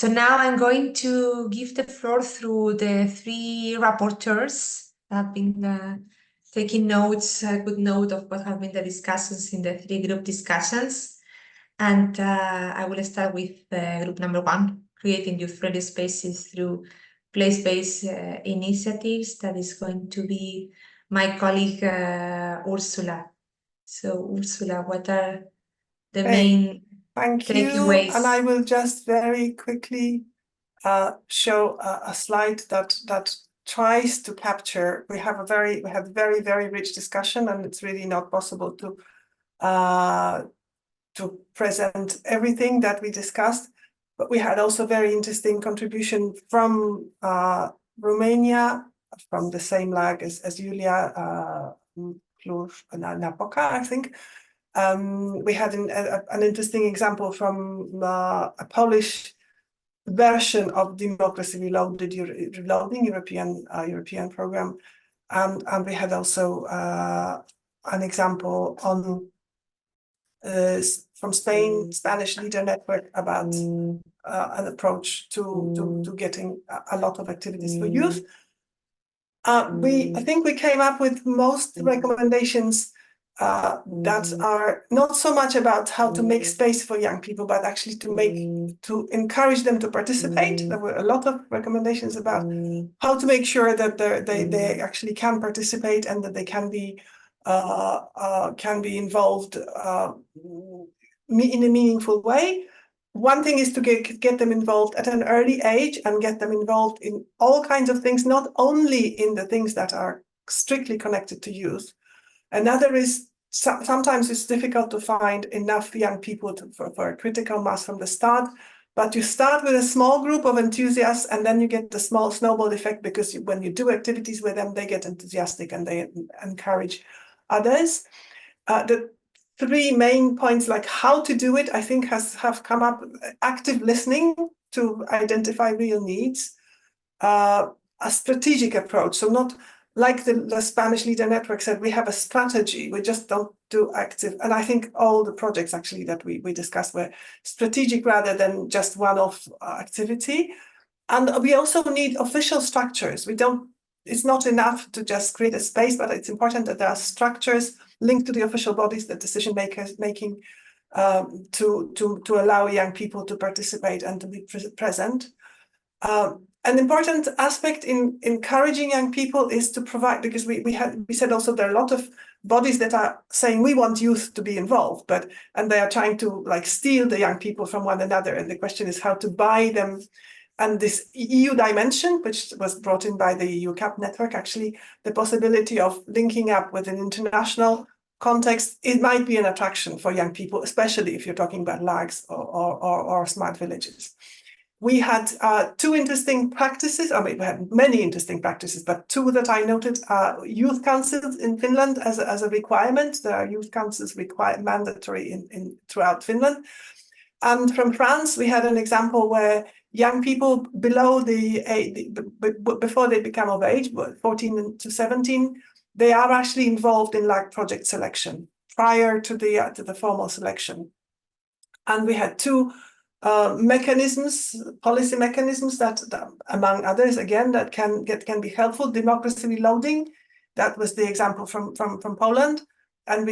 So now I'm going to give the floor through the three rapporteurs that have been taking notes, good note of what have been the discussions in the three group discussions. And I will start with group number 1, creating youth-friendly spaces through place-based initiatives. That is going to be my colleague Ursula. So Ursula, what are the main Thank you. takeaways? And I will just very quickly show a slide that tries to capture. We have very rich discussion, and it's really not possible to present everything that we discussed. But we had also very interesting contribution from Romania, from the same lag as Julia Napoca, I think. We had an interesting example from a Polish version of Democracy Reloading European program, and we had also an example on from Spain, Spanish Leader Network, about an approach to getting a lot of activities for youth. I think we came up with most recommendations that are not so much about how to make space for young people, but actually to encourage them to participate. There were a lot of recommendations about how to make sure that they actually can participate and that they can be involved in a meaningful way. One thing is to get them involved at an early age and get them involved in all kinds of things, not only in the things that are strictly connected to youth. Another is sometimes it's difficult to find enough young people for a critical mass from the start, but you start with a small group of enthusiasts and then you get the small snowball effect, because when you do activities with them, they get enthusiastic and they encourage others. The three main points, like how to do it, I think have come up: active listening to identify real needs, a strategic approach. So not like the Spanish Leader Network said, we have a strategy, we just don't do active. And I think all the projects actually that we discussed were strategic rather than just one-off activity. And we also need official structures. It's not enough to just create a space, but it's important that there are structures linked to the official bodies, the decision makers making, to allow young people to participate and to be present. An important aspect in encouraging young people is to provide, because we said also there are a lot of bodies that are saying we want youth to be involved, and they are trying to like steal the young people from one another. And the question is how to buy them. And this EU dimension, which was brought in by the EU CAP network, actually, the possibility of linking up with an international context, it might be an attraction for young people, especially if you're talking about LAGs or smart villages. We had two interesting practices. I mean, we had many interesting practices, but two that I noted are youth councils in Finland as a requirement. There are youth councils mandatory throughout Finland. And from France, we had an example where young people below before they become of age, 14 to 17, they are actually involved in like project selection prior to the formal selection. And we had two policy mechanisms that, among others, again, that can be helpful. Democracy Reloading, that was the example from Poland. And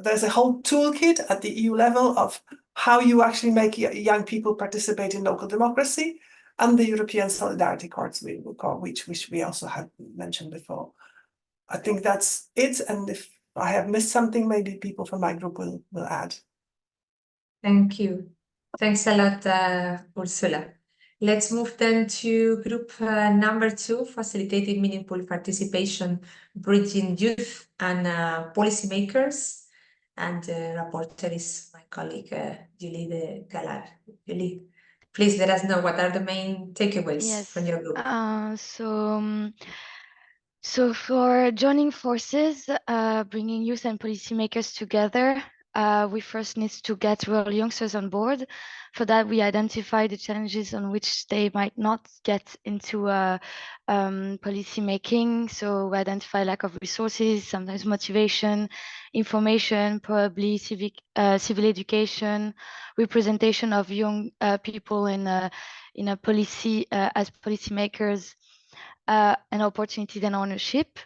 there's a whole toolkit at the EU level of how you actually make young people participate in local democracy, and the European Solidarity Courts, which we also had mentioned before. I think that's it. And if I have missed something, maybe people from my group will add. Thank you. Thanks a lot, Ursula. Let's move then to group number 2, facilitating meaningful participation, bridging youth and policymakers. And the rapporteur is my colleague, Julie de Galar. Julie, please let us know what are the main takeaways from your group. So for joining forces, bringing youth and policymakers together, we first need to get rural youngsters on board. For that, we identify the challenges on which they might not get into policy making. So we identify lack of resources, sometimes motivation, information, probably civil education, representation of young people in in a policy as policymakers and opportunities and ownership.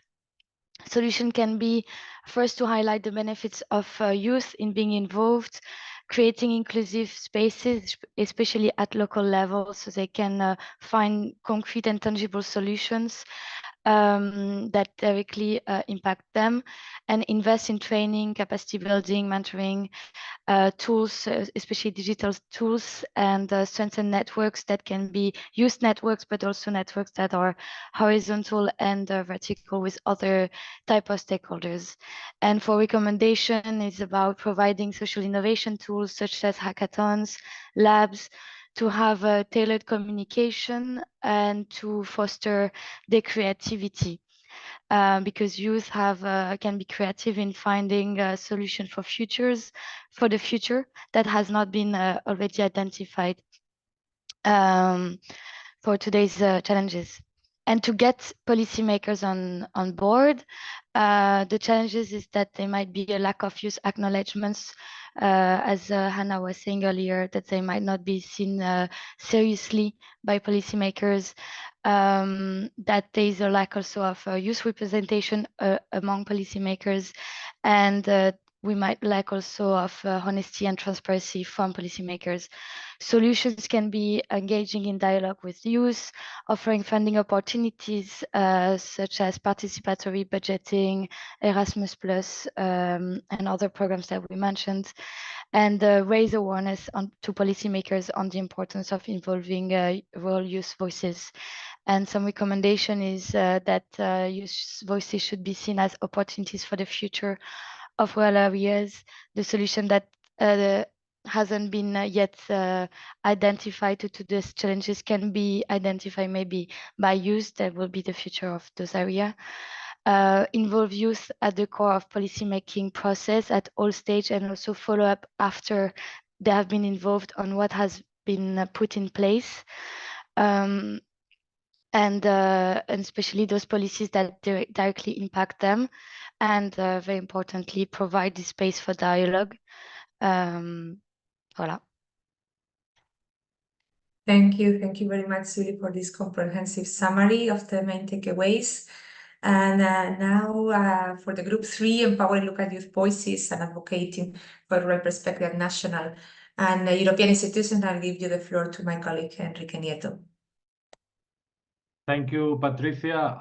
Solution can be first to highlight the benefits of youth in being involved, creating inclusive spaces, especially at local level, so they can find concrete and tangible solutions that directly impact them, and invest in training, capacity building, mentoring, tools, especially digital tools, and strengthen networks that can be youth networks, but also networks that are horizontal and vertical with other type of stakeholders. And for recommendation, it's about providing social innovation tools such as hackathons, labs, to have tailored communication and to foster their creativity. Because youth can be creative in finding a solution for the future that has not been already identified for today's challenges. And to get policymakers on board, the challenges is that there might be a lack of youth acknowledgements, as Hannah was saying earlier, that they might not be seen seriously by policymakers, that there is a lack also of youth representation among policymakers, and we might lack also of honesty and transparency from policymakers. Solutions can be engaging in dialogue with youth, offering funding opportunities such as participatory budgeting, Erasmus+, and other programs that we mentioned, and raise awareness to policymakers on the importance of involving rural youth voices. And some recommendation is that youth voices should be seen as opportunities for the future of rural areas. The solution that hasn't been yet identified to these challenges can be identified maybe by youth. That will be the future of those areas. Involve youth at the core of policymaking process at all stages, and also follow up after they have been involved on what has been put in place. And especially those policies that directly impact them, and very importantly, provide the space for dialogue. Voilà. Thank you very much, Julie, for this comprehensive summary of the main takeaways. And now for the group 3, empowering local youth voices and advocating for rural perspective at national and European institutions, I'll give you the floor to my colleague Enrique Nieto. Thank you, Patricia.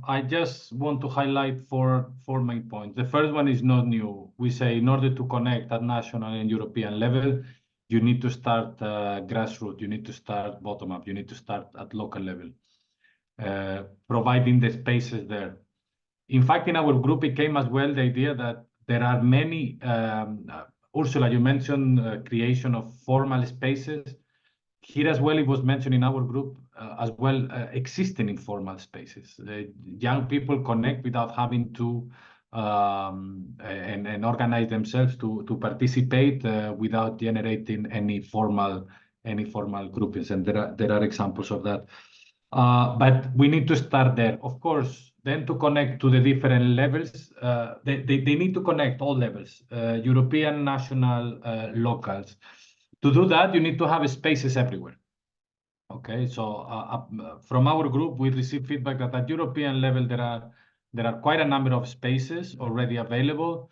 I just want to highlight four main points. The first one is not new. We say in order to connect at national and European level, you need to start grassroots, you need to start bottom up, you need to start at local level, providing the spaces there. In fact, in our group, it came as well the idea that there are many, Ursula, you mentioned creation of formal spaces. Here as well, it was mentioned in our group as well, existing informal spaces. Young people connect without having to and organize themselves to participate without generating any formal groupings, and there are examples of that. But we need to start there, of course. Then to connect to the different levels, they need to connect all levels, European, national, locals. To do that, you need to have spaces everywhere. Okay, so from our group, we receive feedback that at European level, there are quite a number of spaces already available.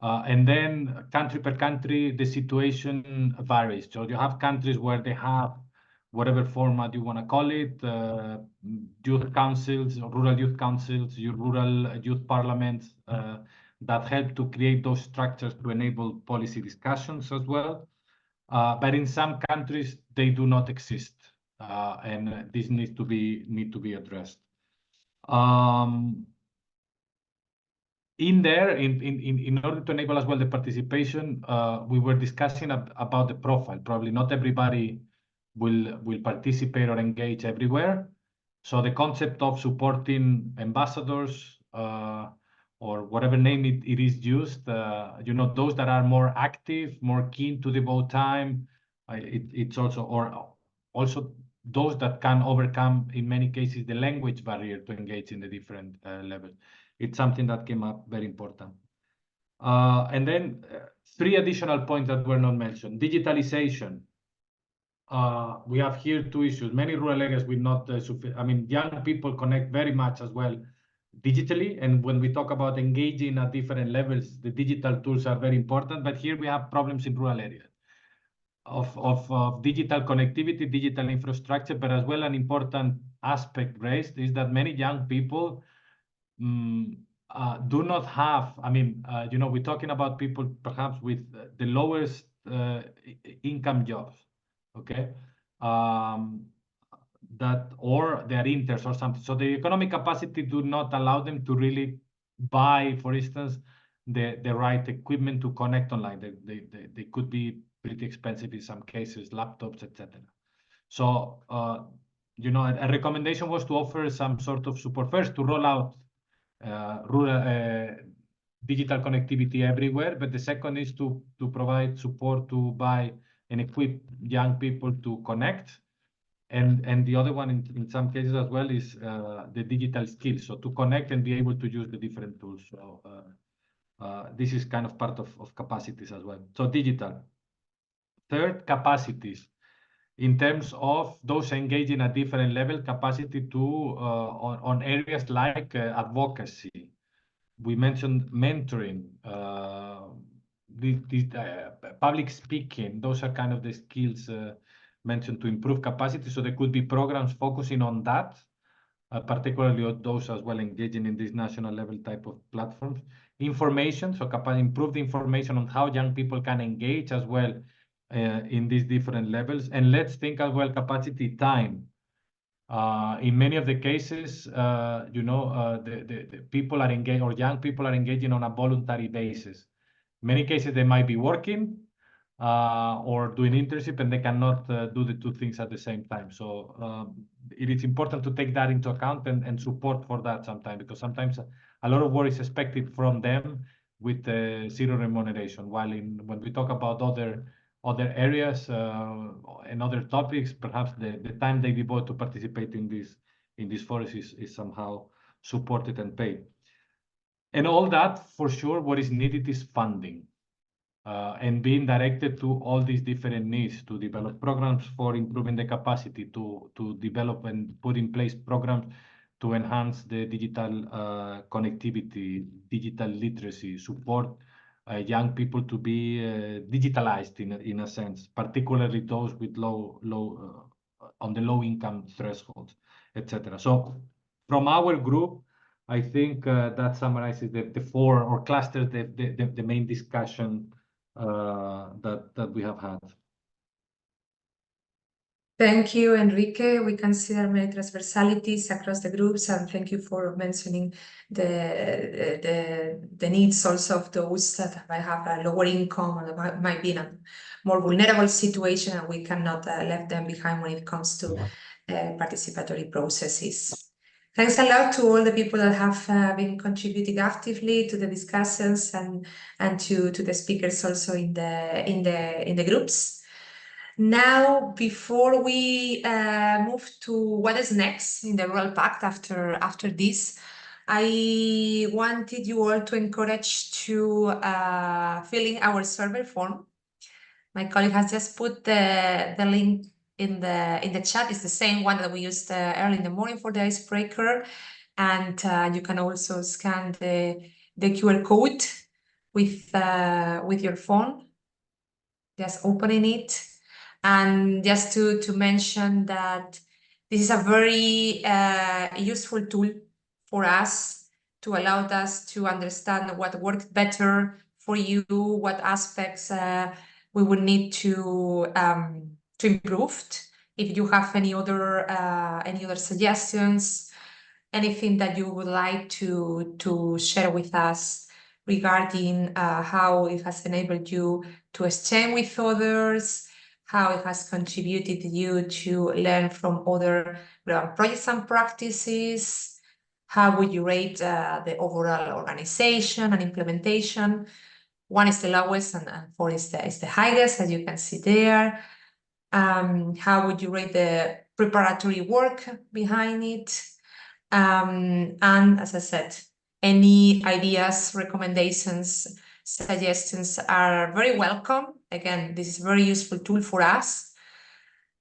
And then country per country, the situation varies. So you have countries where they have whatever format you want to call it, youth councils, rural youth councils, rural youth parliaments that help to create those structures to enable policy discussions as well. But in some countries, they do not exist, and this needs to be addressed. In there, in order to enable as well the participation, we were discussing about the profile. Probably not everybody will participate or engage everywhere. So the concept of supporting ambassadors or whatever name it is used, those that are more active, more keen to devote time. It's also those that can overcome, in many cases, the language barrier to engage in the different levels. It's something that came up very important. And then 3 additional points that were not mentioned. Digitalization. we have here two issues. Many rural areas will not, I mean, young people connect very much as well digitally. And when we talk about engaging at different levels, the digital tools are very important. But here we have problems in rural areas of digital connectivity, digital infrastructure, but as well an important aspect raised is that many young people do not have, I mean, you know, we're talking about people perhaps with the lowest income jobs, okay? That or they're interns or something. So the economic capacity do not allow them to really buy, for instance, the right equipment to connect online. They could be pretty expensive in some cases, laptops, etc. So, you know, a recommendation was to offer some sort of support first to roll out rural digital connectivity everywhere, but the second is to provide support to buy and equip young people to connect. And the other one in some cases as well is the digital skills, so to connect and be able to use the different tools. So this is kind of part of capacities as well. So digital. Third, capacities. In terms of those engaging at different level, capacity to on areas like advocacy. We mentioned mentoring, public speaking. Those are kind of the skills mentioned to improve capacity. So there could be programs focusing on that, particularly on those as well engaging in this national level type of platforms. Information, so improve the information on how young people can engage as well in these different levels. And let's think as well capacity time. In many of the cases, you know, the people are engaged, or young people are engaging on a voluntary basis. Many cases they might be working or doing internship, and they cannot do the two things at the same time. So it is important to take that into account and support for that sometimes, because sometimes a lot of work is expected from them with zero remuneration. While when we talk about other areas and other topics, perhaps the time they devote to participate in this forest is somehow supported and paid. And all that, for sure, what is needed is funding and being directed to all these different needs to develop programs for improving the capacity to develop and put in place programs to enhance the digital connectivity, digital literacy, support young people to be digitalized in a sense, particularly those with on the low income thresholds, etc. So from our group, I think that summarizes the four or clusters, the main discussion that we have had. Thank you, Enrique. We consider many transversalities across the groups, and thank you for mentioning the needs also of those that might have a lower income or might be in a more vulnerable situation, and we cannot leave them behind when it comes to participatory processes. Thanks a lot to all the people that have been contributing actively to the discussions and to the speakers also in the groups. Now, before we move to what is next in the Rural Pact after this, I wanted you all to encourage to fill in our survey form. My colleague has just put the link in the chat. It's the same one that we used early in the morning for the icebreaker, and you can also scan the QR code with your phone. Just opening it. And just to mention that this is a very useful tool for us to allow us to understand what worked better for you, what aspects we would need to improve. If you have any other suggestions, anything that you would like to share with us regarding how it has enabled you to exchange with others, how it has contributed you to learn from other projects and practices, how would you rate the overall organization and implementation? 1 is the lowest and 4 is the highest, as you can see there. How would you rate the preparatory work behind it? And as I said, any ideas, recommendations, suggestions are very welcome. Again, this is a very useful tool for us.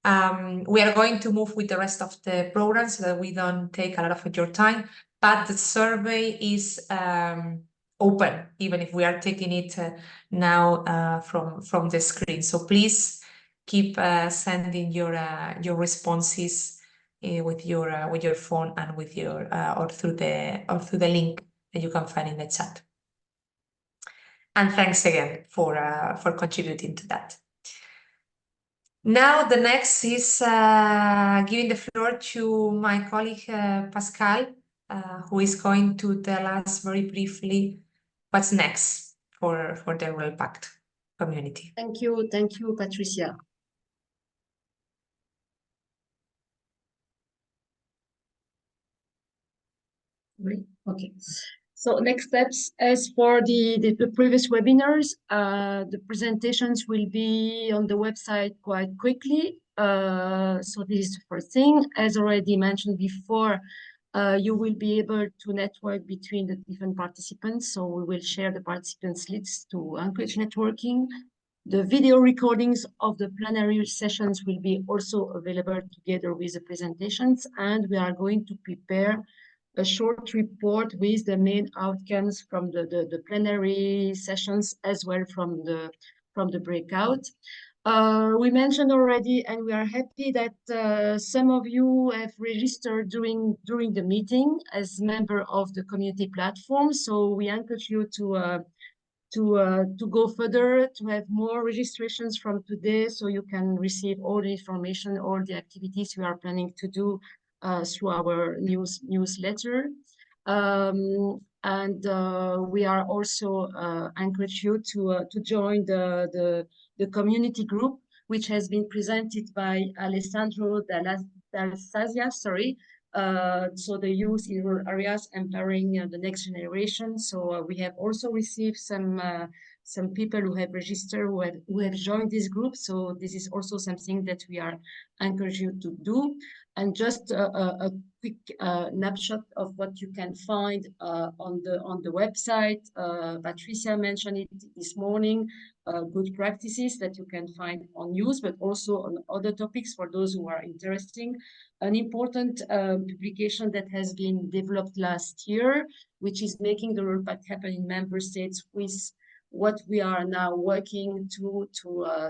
We are going to move with the rest of the program so that we don't take a lot of your time, but the survey is open, even if we are taking it now from the screen. So please keep sending your responses with your phone and with your or through the link that you can find in the chat. And thanks again for contributing to that. Now the next is giving the floor to my colleague Pascal, who is going to tell us very briefly what's next for the Rural Pact community. Thank you, Patricia. Great. Okay. So next steps, as for the previous webinars, the presentations will be on the website quite quickly. So this is the first thing. As already mentioned before, you will be able to network between the different participants. So we will share the participants' lists to encourage networking. The video recordings of the plenary sessions will be also available together with the presentations, and we are going to prepare a short report with the main outcomes from the plenary sessions as well from the breakout. We mentioned already, and we are happy that some of you have registered during the meeting as member of the community platform. So we encourage you to go further, to have more registrations from today, so you can receive all the information, all the activities we are planning to do through our newsletter. And we are also encourage you to join the community group, which has been presented by Alessandro D'Alsazia, sorry. So the youth in rural areas empowering the next generation. So we have also received some people who have registered, who have joined this group. So this is also something that we are encouraging you to do. And just a quick snapshot of what you can find on the website. Patricia mentioned it this morning. Good practices that you can find on news, but also on other topics for those who are interested. An important publication that has been developed last year, which is making the Rural Pact happen in member states, with what we are now working to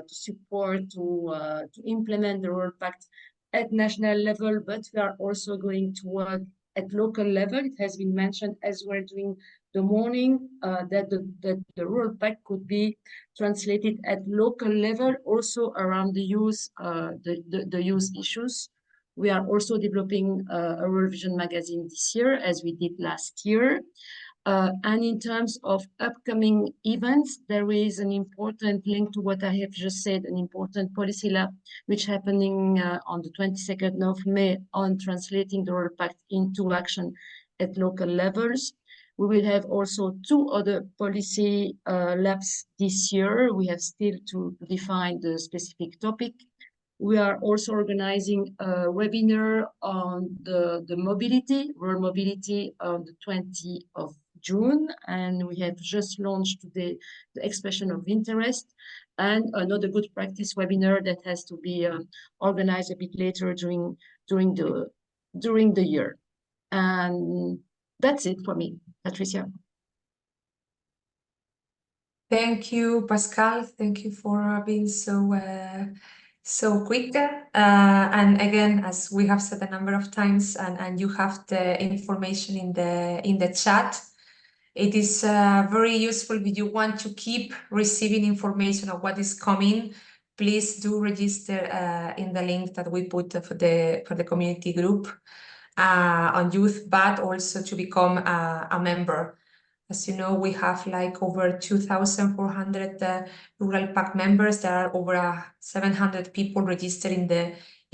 support, to implement the Rural Pact at national level, but we are also going to work at local level. It has been mentioned as we're doing the morning that the Rural Pact could be translated at local level, also around the youth, the youth issues. We are also developing a Rural Vision magazine this year, as we did last year. And in terms of upcoming events, there is an important link to what I have just said, an important policy lab, which happening on the 22nd of May on translating the Rural Pact into action at local levels. We will have also 2 other policy labs this year. We have still to define the specific topic. We are also organizing a webinar on the mobility, rural mobility, on the 20th of June, and we have just launched today the expression of interest, and another good practice webinar that has to be organized a bit later during the year. And that's it for me, Patricia. Thank you, Pascal. Thank you for being so quick. And again, as we have said a number of times, and you have the information in the chat, it is very useful if you want to keep receiving information of what is coming. Please do register in the link that we put for the community group on youth, but also to become a member. As you know, we have like over 2,400 Rural Pact members. There are over 700 people registered in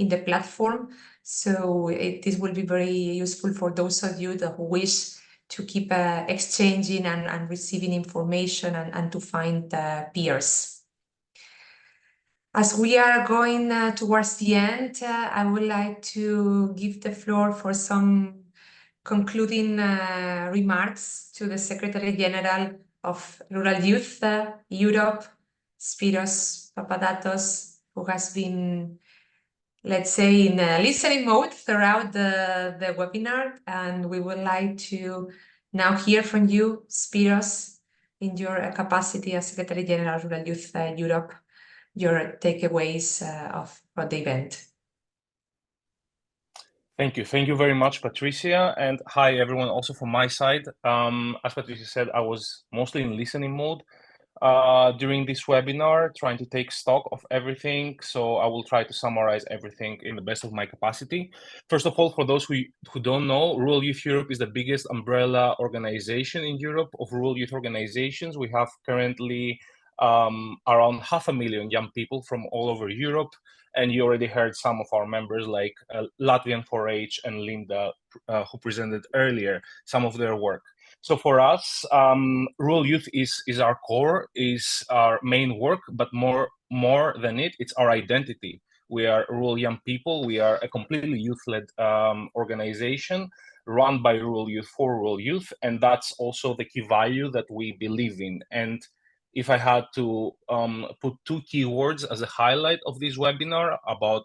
the platform. So this will be very useful for those of you who wish to keep exchanging and receiving information and to find peers. As we are going towards the end, I would like to give the floor for some concluding remarks to the Secretary General of Rural Youth Europe, Spyros Papadatos, who has been let's say, in a listening mode throughout the webinar, and we would like to now hear from you, Spyros, in your capacity as Secretary General Rural Youth Europe, your takeaways from the event. Thank you. Thank you very much, Patricia. And hi, everyone, also from my side. As Patricia said, I was mostly in listening mode during this webinar, trying to take stock of everything. So I will try to summarize everything in the best of my capacity. First of all, for those who don't know, Rural Youth Europe is the biggest umbrella organization in Europe of rural youth organizations. We have currently around 500,000 young people from all over Europe. And you already heard some of our members like Latvian 4-H and Linda, who presented earlier, some of their work. So for us, rural youth is our core, is our main work, but more than it, it's our identity. We are rural young people. We are a completely youth-led organization run by rural youth for rural youth. And that's also the key value that we believe in. And if I had to put two keywords as a highlight of this webinar about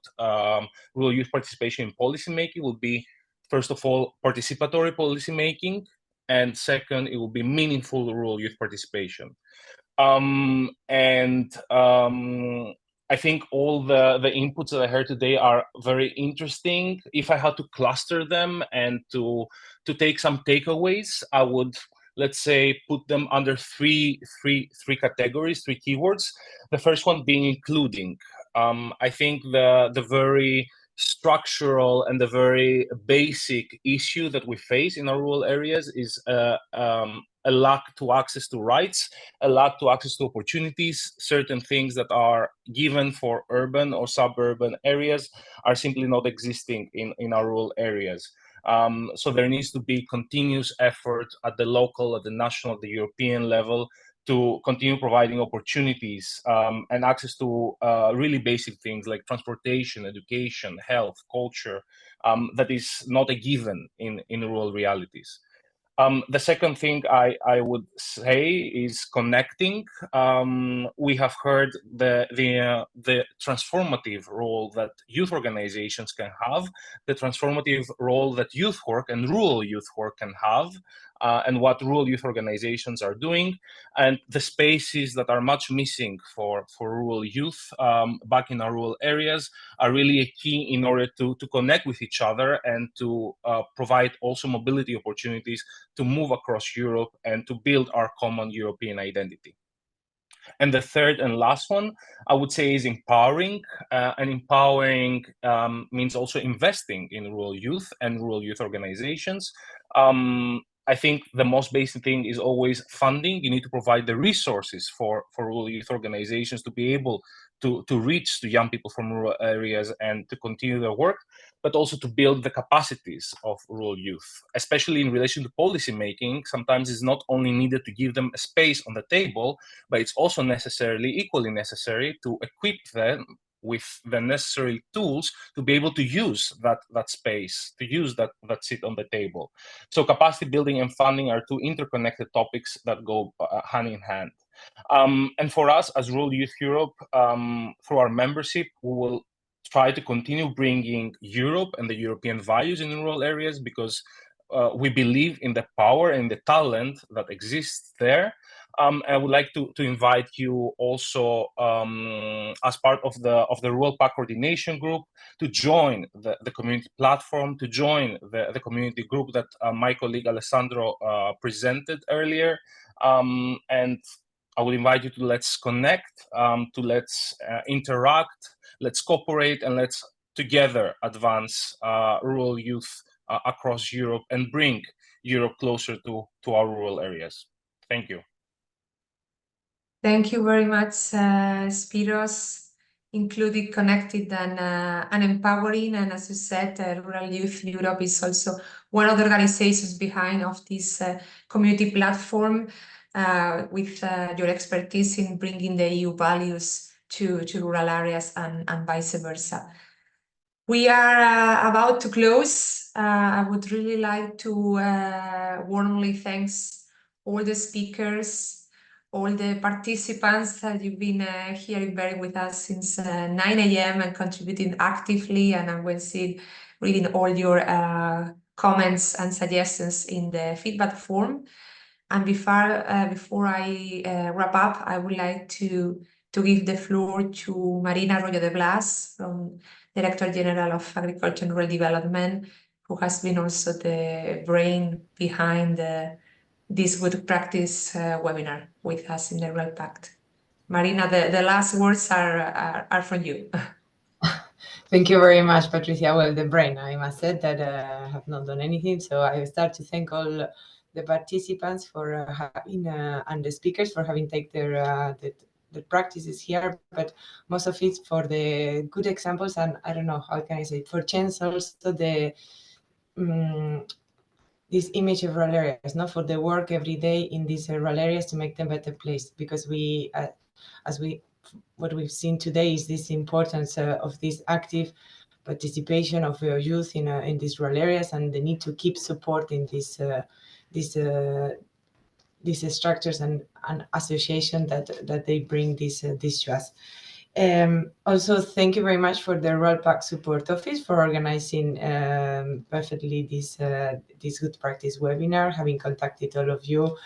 rural youth participation in policymaking, would be, first of all, participatory policymaking, and second, it will be meaningful rural youth participation. I think all the inputs that I heard today are very interesting. If I had to cluster them and to take some takeaways, I would, let's say, put them under three categories, three keywords. The first one being including. I think the very structural and the very basic issue that we face in our rural areas is a lack to access to rights, a lack to access to opportunities. Certain things that are given for urban or suburban areas are simply not existing in our rural areas. So there needs to be continuous effort at the local, at the national, at the European level to continue providing opportunities and access to really basic things like transportation, education, health, culture, that is not a given in rural realities. The second thing I would say is connecting. We have heard the transformative role that youth organizations can have, the transformative role that youth work and rural youth work can have, and what rural youth organizations are doing, and the spaces that are much missing for rural youth back in our rural areas are really a key in order to connect with each other and to provide also mobility opportunities to move across Europe and to build our common European identity. And the third and last one, I would say, is empowering. And empowering means also investing in rural youth and rural youth organizations. I think the most basic thing is always funding. You need to provide the resources for rural youth organizations to be able to reach to young people from rural areas and to continue their work, but also to build the capacities of rural youth, especially in relation to policy making. Sometimes it's not only needed to give them a space on the table, but it's also equally necessary to equip them with the necessary tools to be able to use that space, to use that seat on the table. So capacity building and funding are two interconnected topics that go hand in hand. And for us as Rural Youth Europe, through our membership, we will try to continue bringing Europe and the European values in rural areas, because we believe in the power and the talent that exists there. I would like to invite you also, as part of the Rural Pact coordination group, to join the community platform, to join the community group that my colleague Alessandro presented earlier. And I would invite you to let's connect, to let's interact, let's cooperate, and let's together advance rural youth across Europe and bring Europe closer to our rural areas. Thank you. Thank you very much, Spyros. Included, connected, and empowering. And as you said, Rural Youth Europe is also one of the organizations behind of this community platform, with your expertise in bringing the EU values to rural areas and vice versa. We are about to close. I would really like to warmly thank all the speakers, all the participants that you've been here in Berlin with us since 9 a.m. and contributing actively, and I will see reading all your comments and suggestions in the feedback form. And before I wrap up, I would like to give the floor to Marina Arroyo de Blas, from Director General of Agriculture and Rural Development, who has been also the brain behind this good practice webinar with us in the Rural Pact. Marina, the last words are from you. Thank you very much, Patricia. Well, the brain, I must say that I have not done anything. So I start to thank all the participants for having, and the speakers for having taken the practices here, but most of it for the good examples. And I don't know, how can I say it, for chance also the this image of rural areas, not for the work every day in these rural areas to make them better place, because we, what we've seen today is this importance of this active participation of youth in these rural areas, and the need to keep supporting these structures and association that they bring this to us. Also, thank you very much for the Rural Pact Support Office for organizing perfectly this good practice webinar, having contacted all of you,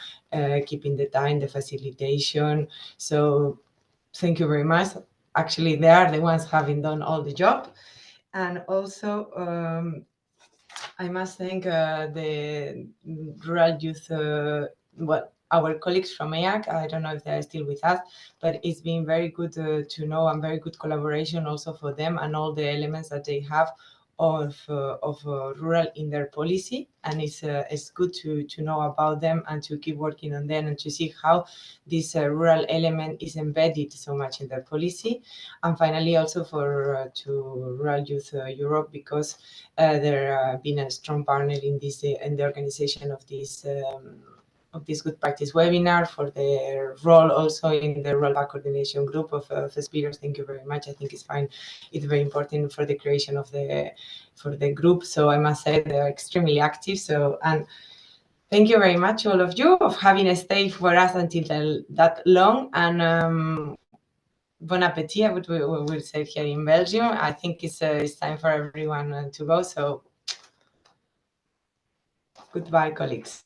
keeping the time, the facilitation. So thank you very much. Actually, they are the ones having done all the job. And also, I must thank the rural youth, our colleagues from EAC. I don't know if they're still with us, but it's been very good to know, and very good collaboration also for them, and all the elements that they have of rural in their policy. And it's good to know about them and to keep working on them, and to see how this rural element is embedded so much in their policy. And finally, also for to Rural Youth Europe, because they're been a strong partner in this in the organization of this good practice webinar, for their role also in the Rural Pact coordination group of Spyros. Thank you very much. I think it's very important for the creation of the group. So I must say they're extremely active. So, and thank you very much, all of you, of having stayed for us until that long. And bon appetit, we will say here in Belgium. I think it's time for everyone to go. So goodbye, colleagues.